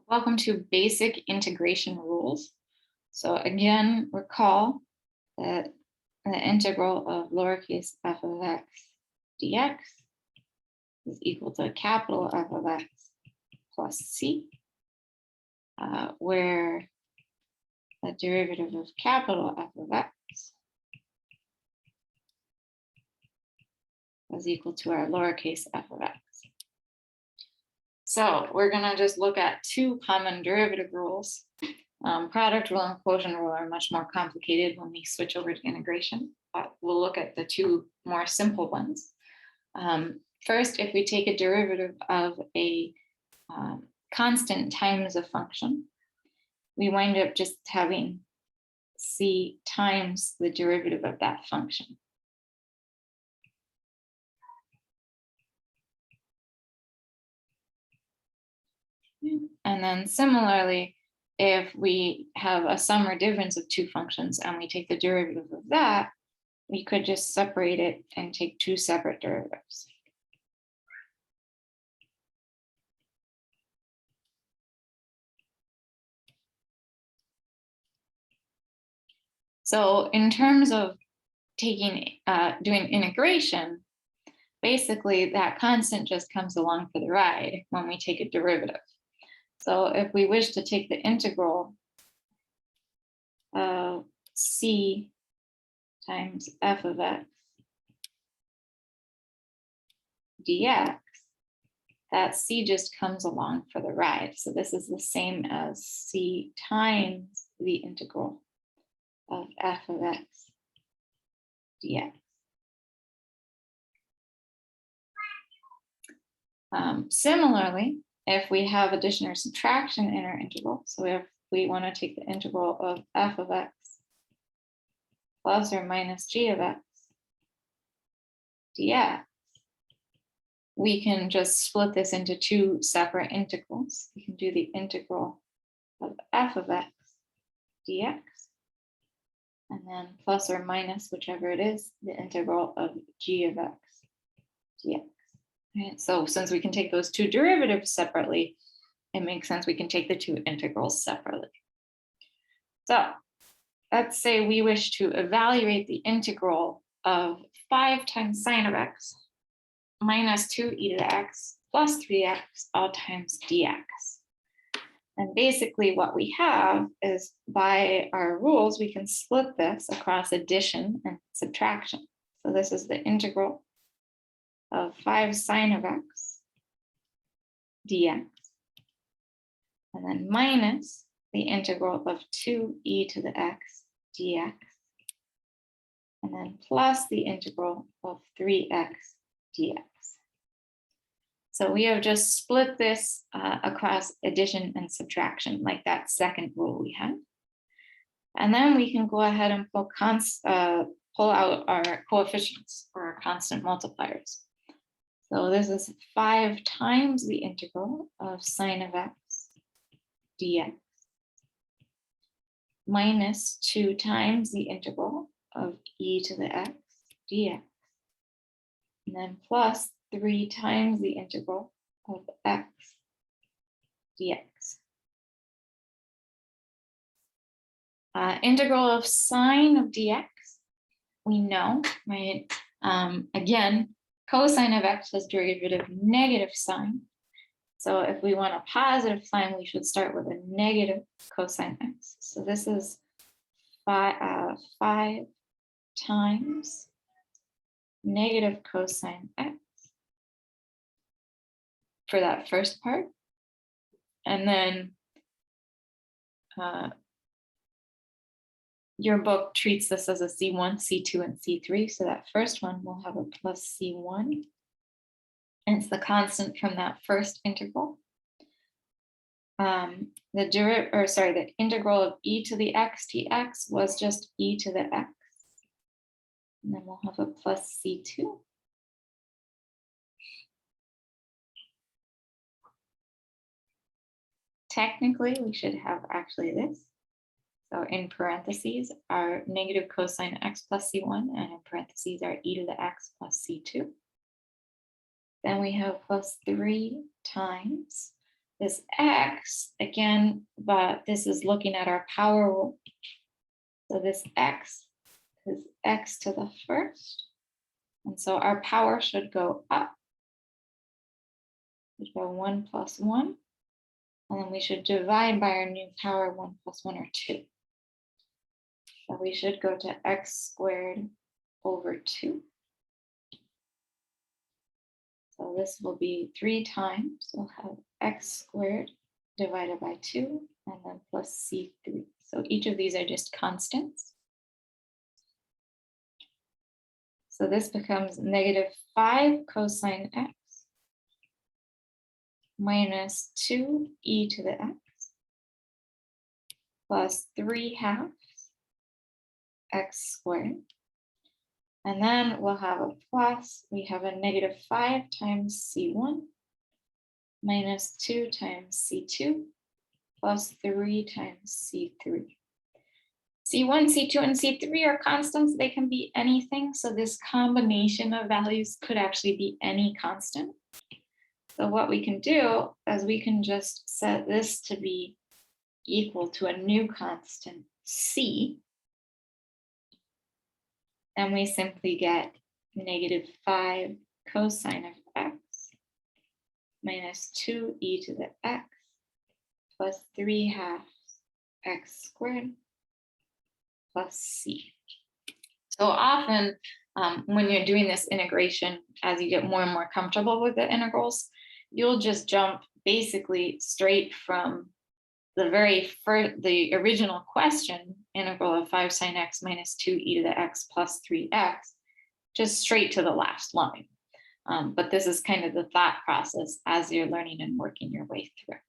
Welcome to basic integration rules. So again, recall that the integral of lowercase f of x dx is equal to capital F of x plus c, where the derivative of capital F of x is equal to our lowercase f of x. So we're going to just look at two common derivative rules. Product rule and quotient rule are much more complicated when we switch over to integration, but we'll look at the two more simple ones. First, if we take a derivative of a constant times a function, we wind up just having c times the derivative of that function. And then similarly, if we have a sum or difference of two functions and we take the derivative of that, we could just separate it and take two separate derivatives. So in terms of doing integration, basically that constant just comes along for the ride when we take a derivative. So if we wish to take the integral of c times f of x dx, that c just comes along for the ride. So this is the same as c times the integral of f of x dx. Similarly, if we have addition or subtraction in our integral, so if we want to take the integral of f of x plus or minus g of x dx, we can just split this into two separate integrals. We can do the integral of f of x dx, and then plus or minus, whichever it is, the integral of g of x dx. Right? So since we can take those two derivatives separately, it makes sense we can take the two integrals separately. So let's say we wish to evaluate the integral of 5 times sine of x minus 2e to the x plus 3x all times dx. And basically what we have is, by our rules, we can split this across addition and subtraction. So this is the integral of 5 sine of x dx, and then minus the integral of 2e to the x dx, and then plus the integral of 3x dx. So we have just split this across addition and subtraction, like that second rule we had. And then we can go ahead and pull out our coefficients, or our constant multipliers. So this is 5 times the integral of sine of x dx minus 2 times the integral of e to the x dx, and then plus 3 times the integral of x dx. Integral of sine of dx, we know, right? Again, cosine of x has derivative negative sine. So if we want a positive sign, we should start with a negative cosine x. So this is 5 times negative cosine x for that first part. And then your book treats this as a C1, C2, and C3. So that first one will have a plus C1. And it's the constant from that first integral. The integral of e to the x dx was just e to the x. And then we'll have a plus C2. Technically, we should have actually this. So in parentheses are negative cosine x plus C1, and in parentheses are e to the x plus C2. Then we have plus 3 times this x again, but this is looking at our power rule. So this x is x to the first. And so our power should go up. We go 1 plus 1. And then we should divide by our new power, 1 plus 1 or 2. So we should go to x squared over 2. So this will be 3 times. We'll have x squared divided by 2 and then plus c3. So each of these are just constants. So this becomes -5 cosine x minus 2e to the x plus 3/2 x squared. And then we'll have a plus, we have a -5 times c1 minus 2 times c2 plus 3 times c3. C1, C2, and C3 are constants. They can be anything. So this combination of values could actually be any constant. So what we can do is we can just set this to be equal to a new constant, C. And we simply get -5 cosine of x minus 2e to the x plus 3/2 x squared plus c. So often when you're doing this integration, as you get more and more comfortable with the integrals, you'll just jump basically straight from the original question, integral of 5 sine x minus 2e to the x plus 3x, just straight to the last line. But this is kind of the thought process as you're learning and working your way through.